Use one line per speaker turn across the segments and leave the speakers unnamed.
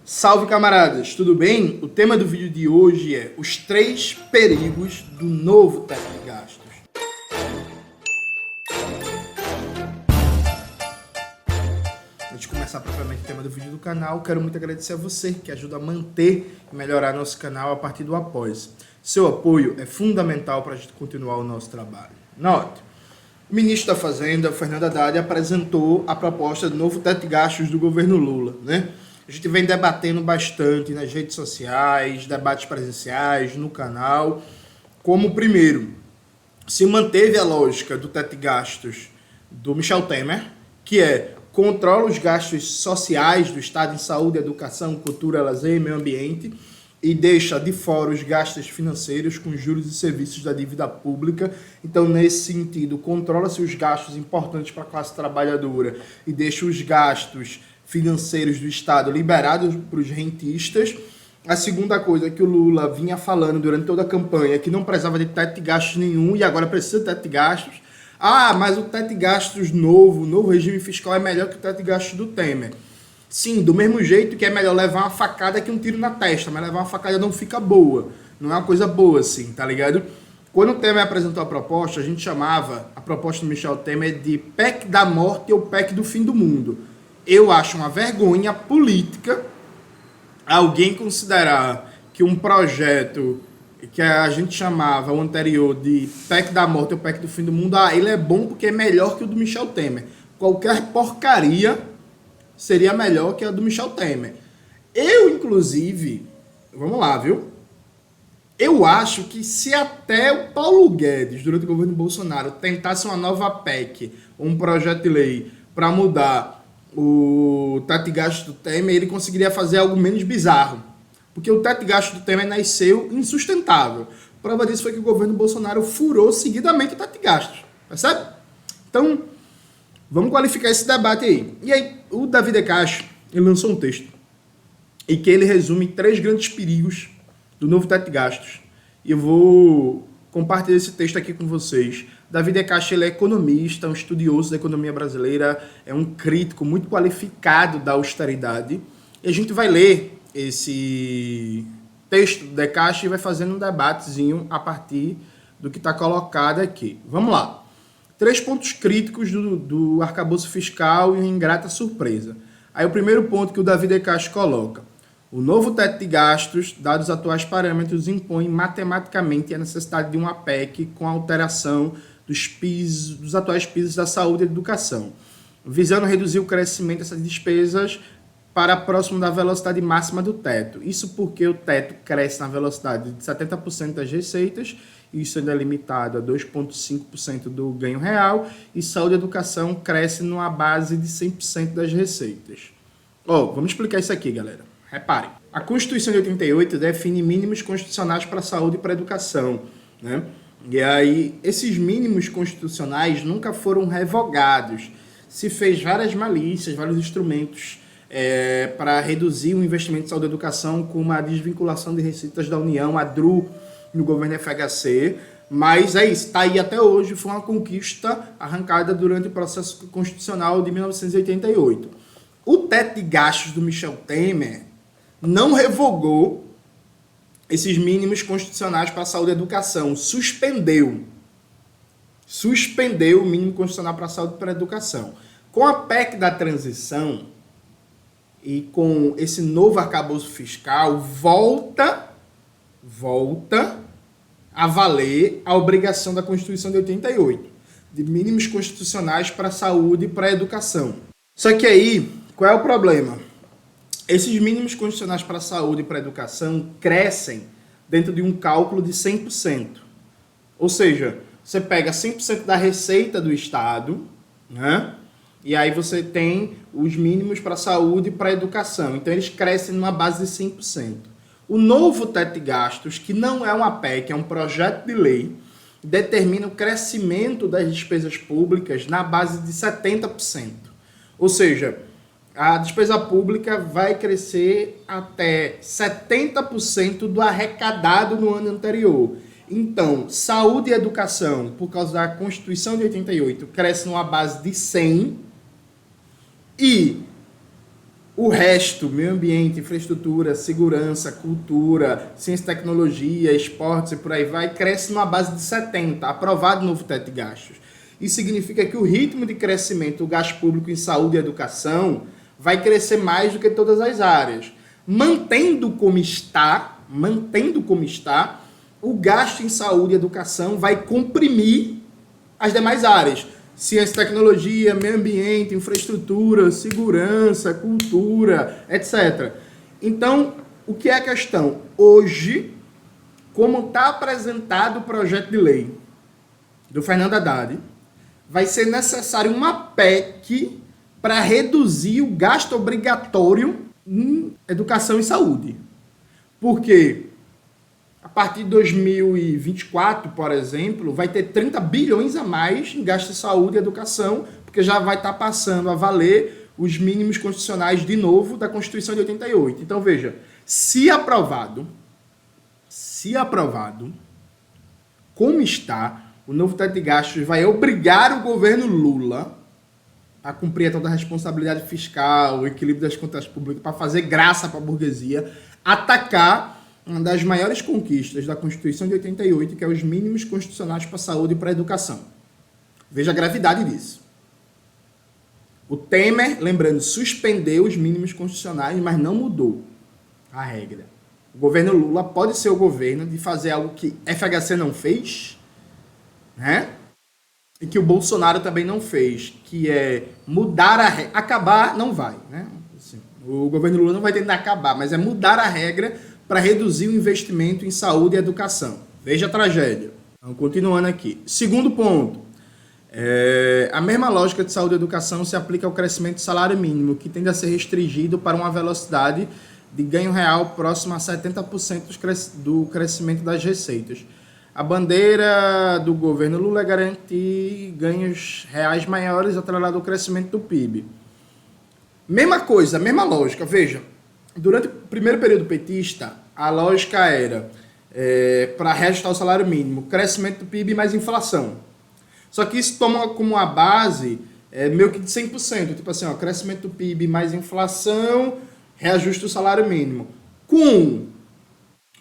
Salve camaradas, tudo bem? O tema do vídeo de hoje é os 3 perigos do novo teto de gastos. Antes de começar propriamente o tema do vídeo do canal, quero muito agradecer a você que ajuda a manter e melhorar nosso canal a partir do apoio. Seu apoio é fundamental para a gente continuar o nosso trabalho. Note, o ministro da Fazenda, Fernando Haddad, apresentou a proposta do novo teto de gastos do governo Lula, né? A gente vem debatendo bastante nas redes sociais, debates presenciais, no canal. Como, primeiro, se manteve a lógica do teto de gastos do Michel Temer, que é controla os gastos sociais do Estado em saúde, educação, cultura, lazer e meio ambiente e deixa de fora os gastos financeiros com juros e serviços da dívida pública. Então, nesse sentido, controla-se os gastos importantes para a classe trabalhadora e deixa os gastos financeiros do Estado liberados para os rentistas. A segunda coisa que o Lula vinha falando durante toda a campanha, que não precisava de teto de gastos nenhum e agora precisa de teto de gastos. Ah, mas o teto de gastos novo, o novo regime fiscal é melhor que o teto de gastos do Temer. Sim, do mesmo jeito que é melhor levar uma facada que um tiro na testa, mas levar uma facada não fica boa. Não é uma coisa boa assim, tá ligado? Quando o Temer apresentou a proposta, a gente chamava a proposta do Michel Temer de PEC da morte ou PEC do fim do mundo. Eu acho uma vergonha política alguém considerar que um projeto que a gente chamava o anterior de PEC da morte ou PEC do fim do mundo, ele é bom porque é melhor que o do Michel Temer. Qualquer porcaria seria melhor que a do Michel Temer. Eu, inclusive, vamos lá, viu? Eu acho que se até o Paulo Guedes, durante o governo Bolsonaro, tentasse uma nova PEC, um projeto de lei para mudar o teto de gastos do Temer, ele conseguiria fazer algo menos bizarro. Porque o teto de gastos do Temer nasceu insustentável. Prova disso foi que o governo Bolsonaro furou seguidamente o teto de gastos. Percebe? Então, vamos qualificar esse debate aí. E aí, o Davi De Castro, ele lançou um texto em que ele resume 3 grandes perigos do novo teto de gastos. E eu vou compartilhar esse texto aqui com vocês. Davi De Castro, ele é economista, um estudioso da economia brasileira, é um crítico muito qualificado da austeridade. E a gente vai ler esse texto do De Castro e vai fazendo um debatezinho a partir do que está colocado aqui. Vamos lá. 3 pontos críticos do arcabouço fiscal e uma ingrata surpresa. Aí o primeiro ponto que o Davi De Castro coloca. O novo teto de gastos, dados os atuais parâmetros, impõe matematicamente a necessidade de uma PEC com alteração dos atuais pisos da saúde e educação, visando reduzir o crescimento dessas despesas para próximo da velocidade máxima do teto. Isso porque o teto cresce na velocidade de 70% das receitas, isso ainda é limitado a 2,5% do ganho real, e saúde e educação cresce numa base de 100% das receitas. Vamos explicar isso aqui, galera. Reparem, a Constituição de 88 define mínimos constitucionais para a saúde e para a educação, né? E aí, esses mínimos constitucionais nunca foram revogados. Se fez várias malícias, vários instrumentos para reduzir o investimento em saúde e educação, como a desvinculação de receitas da União, a DRU, no governo FHC, mas é isso, está aí até hoje, foi uma conquista arrancada durante o processo constitucional de 1988. O teto de gastos do Michel Temer não revogou esses mínimos constitucionais para a saúde e educação, suspendeu o mínimo constitucional para a saúde e para a educação. Com a PEC da transição e com esse novo arcabouço fiscal, volta a valer a obrigação da Constituição de 88, de mínimos constitucionais para a saúde e para a educação. Só que aí, qual é o problema? Esses mínimos constitucionais para a saúde e para a educação crescem dentro de um cálculo de 100%. Ou seja, você pega 100% da receita do Estado, né? E aí você tem os mínimos para a saúde e para a educação. Então eles crescem numa base de 100%. O novo teto de gastos, que não é uma PEC, é um projeto de lei, determina o crescimento das despesas públicas na base de 70%. Ou seja, a despesa pública vai crescer até 70% do arrecadado no ano anterior. Então, saúde e educação, por causa da Constituição de 88, cresce numa base de 100, e O resto, meio ambiente, infraestrutura, segurança, cultura, ciência e tecnologia, esportes e por aí vai, cresce numa base de 70, aprovado o novo teto de gastos. Isso significa que o ritmo de crescimento do gasto público em saúde e educação vai crescer mais do que todas as áreas. Mantendo como está, o gasto em saúde e educação vai comprimir as demais áreas. Ciência, tecnologia, meio ambiente, infraestrutura, segurança, cultura, etc. Então, o que é a questão? Hoje, como está apresentado o projeto de lei do Fernando Haddad, vai ser necessário uma PEC para reduzir o gasto obrigatório em educação e saúde. Porque a partir de 2024, por exemplo, vai ter 30 bilhões a mais em gasto de saúde e educação, porque já vai estar passando a valer os mínimos constitucionais de novo da Constituição de 88. Então, veja, se aprovado, como está, o novo teto de gastos vai obrigar o governo Lula a cumprir toda a responsabilidade fiscal, o equilíbrio das contas públicas, para fazer graça para a burguesia, atacar uma das maiores conquistas da Constituição de 88, que é os mínimos constitucionais para a saúde e para a educação. Veja a gravidade disso. O Temer, lembrando, suspendeu os mínimos constitucionais, mas não mudou a regra. O governo Lula pode ser o governo de fazer algo que FHC não fez, né? E que o Bolsonaro também não fez, que é mudar a regra. Acabar não vai, né? Assim, o governo Lula não vai tentar acabar, mas é mudar a regra para reduzir o investimento em saúde e educação. Veja a tragédia. Então, continuando aqui. Segundo ponto. A mesma lógica de saúde e educação se aplica ao crescimento do salário mínimo, que tende a ser restringido para uma velocidade de ganho real próxima a 70% do crescimento das receitas. A bandeira do governo Lula é garantir ganhos reais maiores atrelado ao crescimento do PIB. Mesma coisa, mesma lógica. Veja, durante o primeiro período petista, a lógica era para reajustar o salário mínimo, crescimento do PIB mais inflação. Só que isso toma como a base meio que de 100%. Tipo assim, ó, crescimento do PIB mais inflação, reajuste o salário mínimo. Com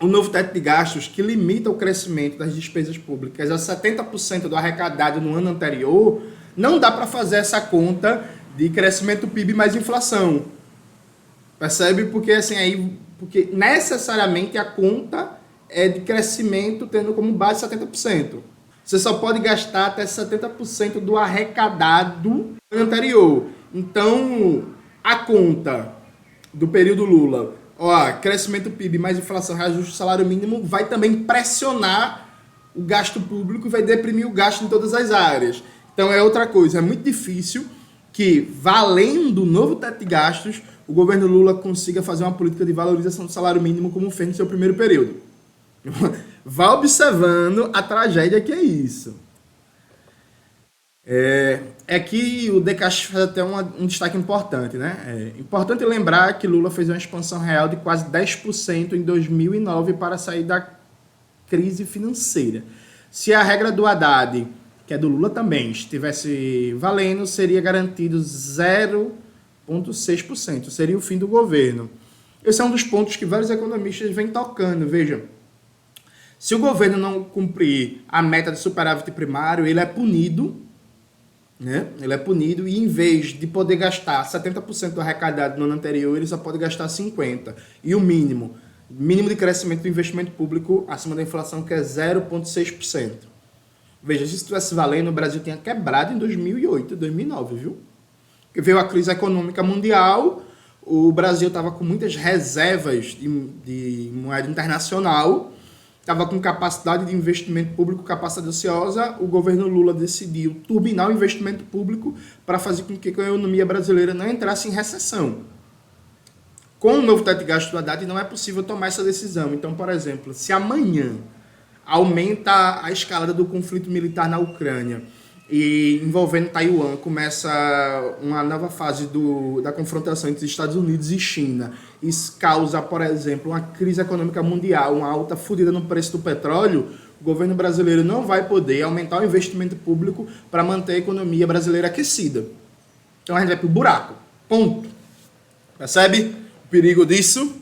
o novo teto de gastos, que limita o crescimento das despesas públicas a 70% do arrecadado no ano anterior, não dá para fazer essa conta de crescimento do PIB mais inflação. Percebe? Porque necessariamente a conta é de crescimento tendo como base 70%. Você só pode gastar até 70% do arrecadado no ano anterior. Então, a conta do período Lula, crescimento do PIB mais inflação, reajuste do salário mínimo, vai também pressionar o gasto público e vai deprimir o gasto em todas as áreas. Então é outra coisa, é muito difícil que, valendo o novo teto de gastos, o governo Lula consiga fazer uma política de valorização do salário mínimo como fez no seu primeiro período. Vá observando a tragédia que é isso. Que o Decast faz até um destaque importante, né? É importante lembrar que Lula fez uma expansão real de quase 10% em 2009 para sair da crise financeira. Se a regra do Haddad, que é do Lula também, estivesse valendo, seria garantido 0,6%. Seria o fim do governo. Esse é um dos pontos que vários economistas vêm tocando. Veja, se o governo não cumprir a meta de superávit primário, ele é punido, né? Ele é punido e, em vez de poder gastar 70% do arrecadado no ano anterior, ele só pode gastar 50%. E o mínimo de crescimento do investimento público acima da inflação, que é 0,6%. Veja, se isso estivesse valendo, o Brasil tinha quebrado em 2008, 2009, viu? Porque veio a crise econômica mundial, o Brasil estava com muitas reservas de moeda internacional, estava com capacidade de investimento público, capacidade ociosa, o governo Lula decidiu turbinar o investimento público para fazer com que a economia brasileira não entrasse em recessão. Com o novo teto de gastos do Haddad, não é possível tomar essa decisão. Então, por exemplo, se amanhã aumenta a escalada do conflito militar na Ucrânia e envolvendo Taiwan, começa uma nova fase da confrontação entre Estados Unidos e China. Isso causa, por exemplo, uma crise econômica mundial, uma alta fodida no preço do petróleo. O governo brasileiro não vai poder aumentar o investimento público para manter a economia brasileira aquecida. Então a gente vai pro buraco. Ponto. Percebe o perigo disso?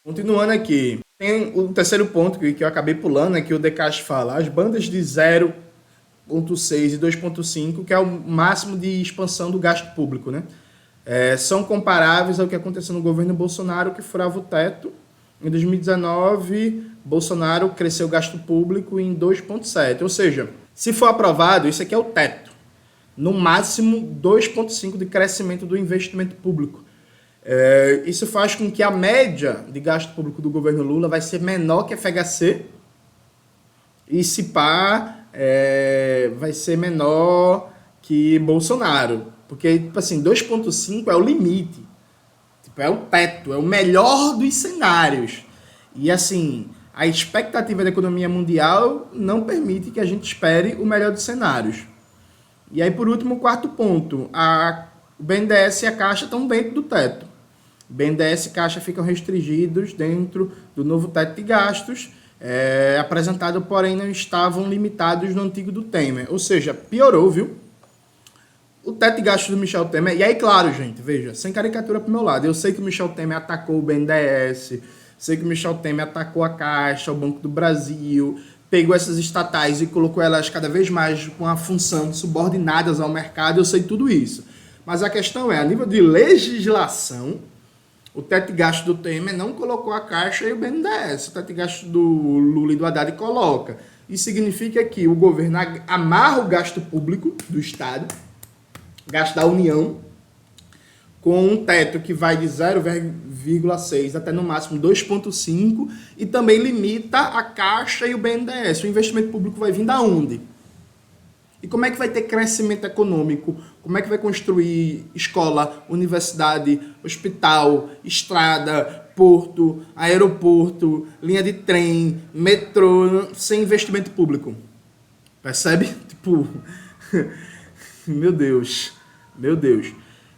Continuando aqui. Tem o terceiro ponto que eu acabei pulando, que o Decast fala. As bandas de 0,6 e 2,5, que é o máximo de expansão do gasto público, né? São comparáveis ao que aconteceu no governo Bolsonaro, que furava o teto. Em 2019, Bolsonaro cresceu o gasto público em 2,7. Ou seja, se for aprovado, isso aqui é o teto. No máximo, 2,5 de crescimento do investimento público. Isso faz com que a média de gasto público do governo Lula vai ser menor que a FHC. E se pá, vai ser menor que Bolsonaro. Porque, tipo assim, 2,5 é o limite. Tipo, é o teto, é o melhor dos cenários. E, assim, a expectativa da economia mundial não permite que a gente espere o melhor dos cenários. E aí, por último, o quarto ponto. O BNDES e a Caixa estão dentro do teto. BNDES e Caixa ficam restringidos dentro do novo teto de gastos, apresentado, porém não estavam limitados no antigo do Temer. Ou seja, piorou, viu? O teto de gastos do Michel Temer... E aí, claro, gente, veja, sem caricatura pro meu lado. Eu sei que o Michel Temer atacou o BNDES, sei que o Michel Temer atacou a Caixa, o Banco do Brasil, pegou essas estatais e colocou elas cada vez mais com a função de subordinadas ao mercado, eu sei tudo isso. Mas a questão é, a nível de legislação, o teto de gasto do Temer não colocou a Caixa e o BNDES. O teto de gasto do Lula e do Haddad coloca. Isso significa que o governo amarra o gasto público do Estado, gasto da União, com um teto que vai de 0,6 até no máximo 2,5 e também limita a Caixa e o BNDES. O investimento público vai vir da onde? E como é que vai ter crescimento econômico? Como é que vai construir escola, universidade, hospital, estrada, porto, aeroporto, linha de trem, metrô, sem investimento público? Percebe? Tipo, meu Deus.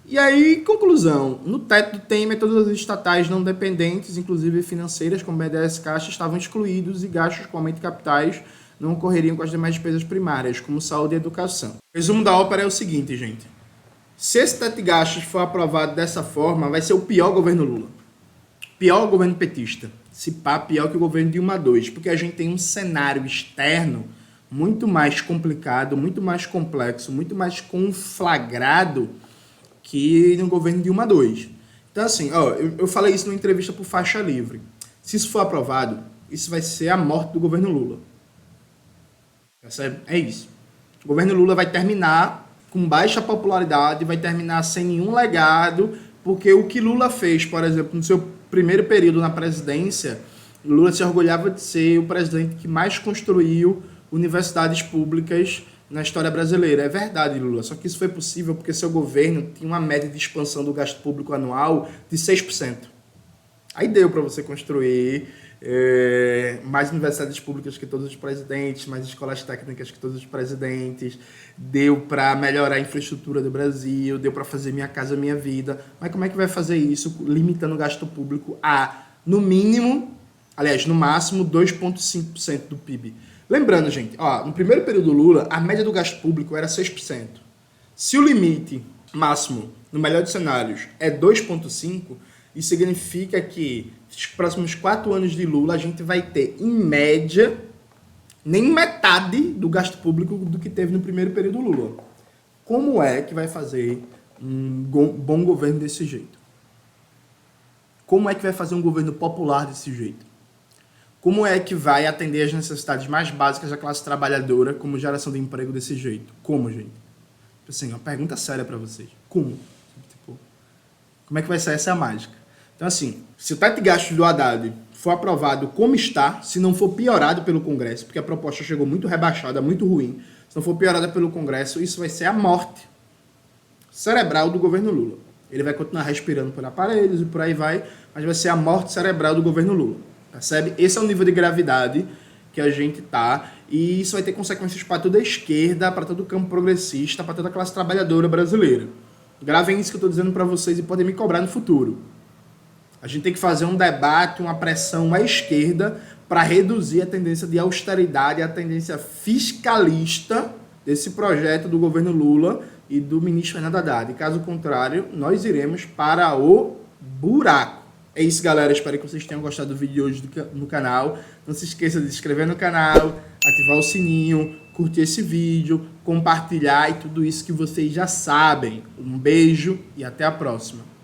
E aí, conclusão, no teto do Temer, todas as estatais não dependentes, inclusive financeiras, como BNDES e Caixa, estavam excluídos e gastos com aumento de capitais não ocorreriam com as demais despesas primárias, como saúde e educação. O resumo da ópera é o seguinte, gente. Se esse teto de gastos for aprovado dessa forma, vai ser o pior governo Lula. Pior governo petista. Se pá, pior que o governo Dilma II, porque a gente tem um cenário externo muito mais complicado, muito mais complexo, muito mais conflagrado que no governo Dilma II. Então, assim, eu falei isso numa entrevista por Faixa Livre. Se isso for aprovado, isso vai ser a morte do governo Lula. É isso. O governo Lula vai terminar com baixa popularidade, vai terminar sem nenhum legado, porque o que Lula fez, por exemplo, no seu primeiro período na presidência, Lula se orgulhava de ser o presidente que mais construiu universidades públicas na história brasileira. É verdade, Lula, só que isso foi possível porque seu governo tinha uma média de expansão do gasto público anual de 6%. Aí deu para você construir mais universidades públicas que todos os presidentes, mais escolas técnicas que todos os presidentes, deu para melhorar a infraestrutura do Brasil, deu para fazer Minha Casa Minha Vida. Mas como é que vai fazer isso limitando o gasto público a, no mínimo, aliás, no máximo, 2,5% do PIB? Lembrando, gente, no primeiro período do Lula, a média do gasto público era 6%. Se o limite máximo, no melhor dos cenários, é 2,5%, isso significa que nos próximos 4 anos de Lula a gente vai ter, em média, nem metade do gasto público do que teve no primeiro período do Lula. Como é que vai fazer um bom governo desse jeito? Como é que vai fazer um governo popular desse jeito? Como é que vai atender as necessidades mais básicas da classe trabalhadora, como geração de emprego desse jeito? Como, gente? Assim, uma pergunta séria para vocês. Como? Como é que vai ser essa mágica? Então, assim, se o teto de gastos do Haddad for aprovado como está, se não for piorado pelo Congresso, porque a proposta chegou muito rebaixada, muito ruim, se não for piorada pelo Congresso, isso vai ser a morte cerebral do governo Lula. Ele vai continuar respirando por aparelhos e por aí vai, mas vai ser a morte cerebral do governo Lula. Percebe? Esse é o nível de gravidade que a gente tá, e isso vai ter consequências para toda a esquerda, para todo o campo progressista, para toda a classe trabalhadora brasileira. Gravem isso que eu estou dizendo para vocês e podem me cobrar no futuro. A gente tem que fazer um debate, uma pressão à esquerda para reduzir a tendência de austeridade, a tendência fiscalista desse projeto do governo Lula, e do ministro Fernando Haddad. Caso contrário, nós iremos para o buraco. É isso, galera. Espero que vocês tenham gostado do vídeo de hoje no canal. Não se esqueça de se inscrever no canal, ativar o sininho, curtir esse vídeo, compartilhar e tudo isso que vocês já sabem. Um beijo e até a próxima.